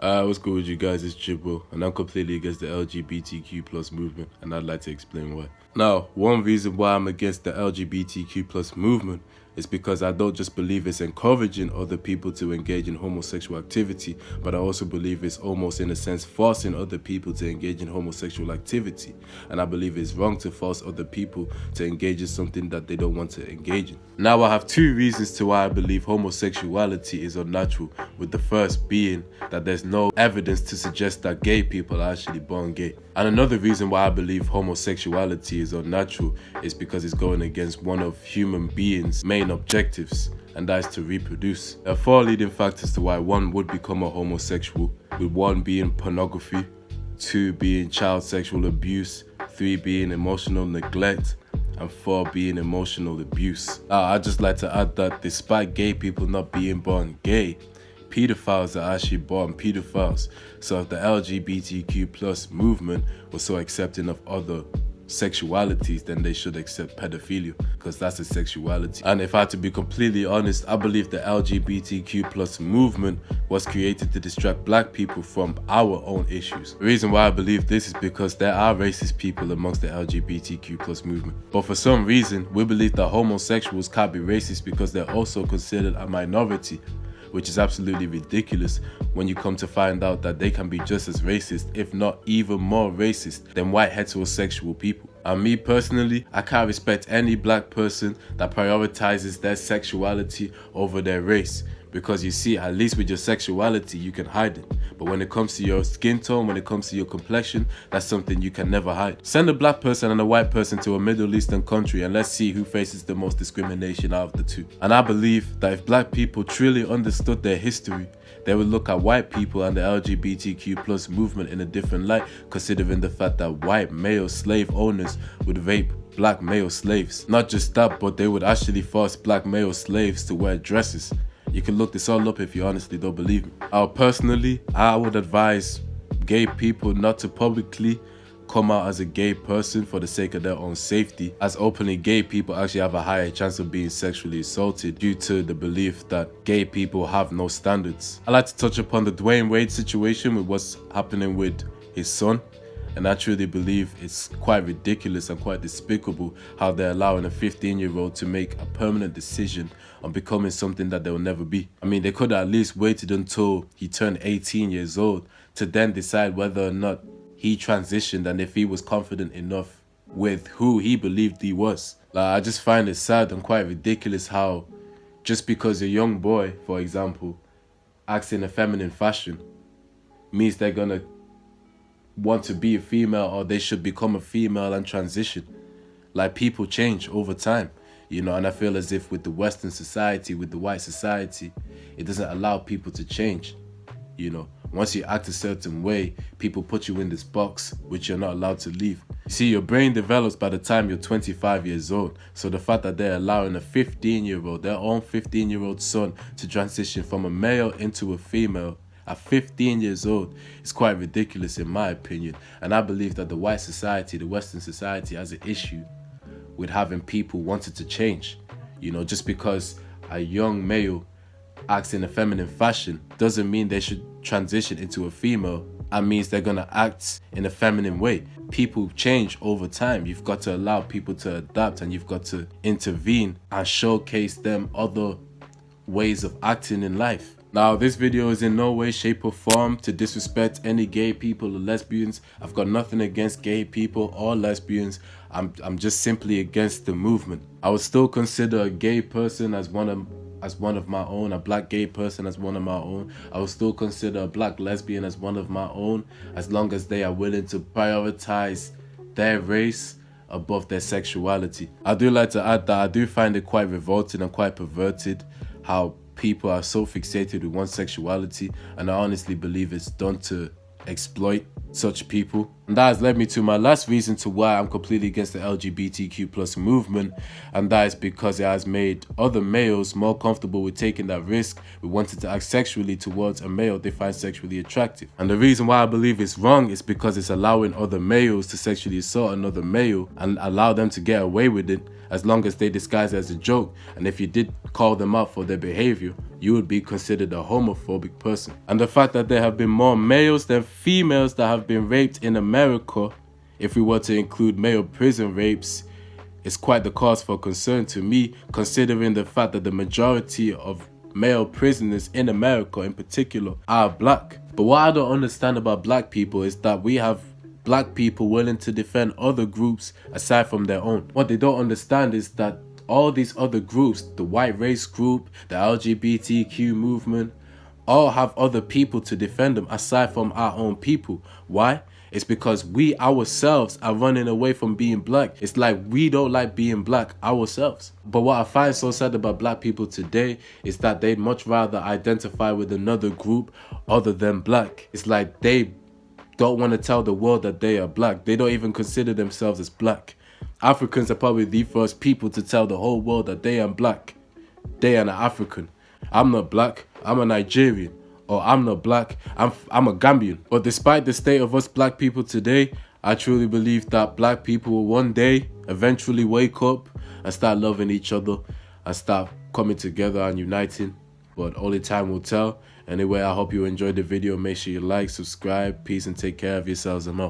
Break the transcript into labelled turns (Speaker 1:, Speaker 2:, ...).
Speaker 1: What's good with you guys? It's Jibbo, and I'm completely against the LGBTQ plus movement, and I'd like to explain why. Now, one reason why I'm against the LGBTQ plus movement is because I don't just believe it's encouraging other people to engage in homosexual activity, but I also believe it's almost in a sense forcing other people to engage in homosexual activity. And I believe it's wrong to force other people to engage in something that they don't want to engage in. Now, I have two reasons to why I believe homosexuality is unnatural, with the first being that there's no evidence to suggest that gay people are actually born gay. And another reason why I believe homosexuality is unnatural is because it's going against one of human beings' main objectives, and that is to reproduce. There are four leading factors to why one would become a homosexual, with one being pornography, two being child sexual abuse, three being emotional neglect, and four being emotional abuse. I'd just like to add that despite gay people not being born gay, pedophiles are actually born pedophiles. So if the LGBTQ plus movement was so accepting of other sexualities, then they should accept pedophilia, because that's a sexuality. And if I had to be completely honest, I believe the LGBTQ plus movement was created to distract black people from our own issues. The reason why I believe this is because there are racist people amongst the LGBTQ plus movement. But for some reason, we believe that homosexuals can't be racist because they're also considered a minority, which is absolutely ridiculous when you come to find out that they can be just as racist, if not even more racist, than white heterosexual people. And me personally, I can't respect any black person that prioritizes their sexuality over their race. Because you see, at least with your sexuality, you can hide it. But when it comes to your skin tone, when it comes to your complexion, that's something you can never hide. Send a black person and a white person to a Middle Eastern country and let's see who faces the most discrimination out of the two. And I believe that if black people truly understood their history, they would look at white people and the LGBTQ plus movement in a different light, considering the fact that white male slave owners would rape black male slaves. Not just that, but they would actually force black male slaves to wear dresses. You can look this all up if you honestly don't believe me. Personally, I would advise gay people not to publicly come out as a gay person for the sake of their own safety, as openly gay people actually have a higher chance of being sexually assaulted due to the belief that gay people have no standards. I'd like to touch upon the Dwayne Wade situation with what's happening with his son. And I truly believe it's quite ridiculous and quite despicable how they're allowing a 15-year-old to make a permanent decision on becoming something that they'll never be. I mean, they could have at least waited until he turned 18 years old to then decide whether or not he transitioned and if he was confident enough with who he believed he was. I just find it sad and quite ridiculous how just because a young boy, for example, acts in a feminine fashion means they're gonna want to be a female or they should become a female and transition. Like, people change over time, and I feel as if with the Western society, with the white society, it doesn't allow people to change. Once you act a certain way, people put you in this box which you're not allowed to leave. You see, your brain develops by the time you're 25 years old. So the fact that they're allowing a 15-year-old, their own 15-year-old son, to transition from a male into a female at 15 years old is quite ridiculous in my opinion. And I believe that the white society, the Western society, has an issue with having people wanting to change. Just because a young male acts in a feminine fashion doesn't mean they should transition into a female. That means they're gonna act in a feminine way. People change over time. You've got to allow people to adapt, and you've got to intervene and showcase them other ways of acting in life. Now, this video is in no way, shape or form to disrespect any gay people or lesbians. I've got nothing against gay people or lesbians. I'm just simply against the movement. I would still consider a gay person as one of my own, a black gay person as one of my own. I would still consider a black lesbian as one of my own, as long as they are willing to prioritize their race above their sexuality. I do like to add that I do find it quite revolting and quite perverted how people are so fixated with one sexuality, and I honestly believe it's done to exploit such people. And that has led me to my last reason to why I'm completely against the LGBTQ plus movement, and that is because it has made other males more comfortable with taking that risk with wanting to act sexually towards a male they find sexually attractive. And the reason why I believe it's wrong is because it's allowing other males to sexually assault another male and allow them to get away with it as long as they disguise it as a joke. And if you did call them out for their behavior, you would be considered a homophobic person. And the fact that there have been more males than females that have been raped in America, if we were to include male prison rapes, is quite the cause for concern to me, considering the fact that the majority of male prisoners in America in particular are black. But what I don't understand about black people is that we have black people willing to defend other groups aside from their own. What they don't understand is that all these other groups, the white race group, the LGBTQ movement, all have other people to defend them aside from our own people. Why? It's because we ourselves are running away from being black. It's like we don't like being black ourselves. But what I find so sad about black people today is that they'd much rather identify with another group other than black. It's like they don't want to tell the world that they are black. They don't even consider themselves as black. Africans are probably the first people to tell the whole world that they are black. They are an African. I'm not black, I'm a Nigerian. Or I'm not black, I'm a Gambian. But despite the state of us black people today, I truly believe that black people will one day eventually wake up and start loving each other and start coming together and uniting. But only time will tell. Anyway, I hope you enjoyed the video. Make sure you like, subscribe, peace, and take care of yourselves. I'm out.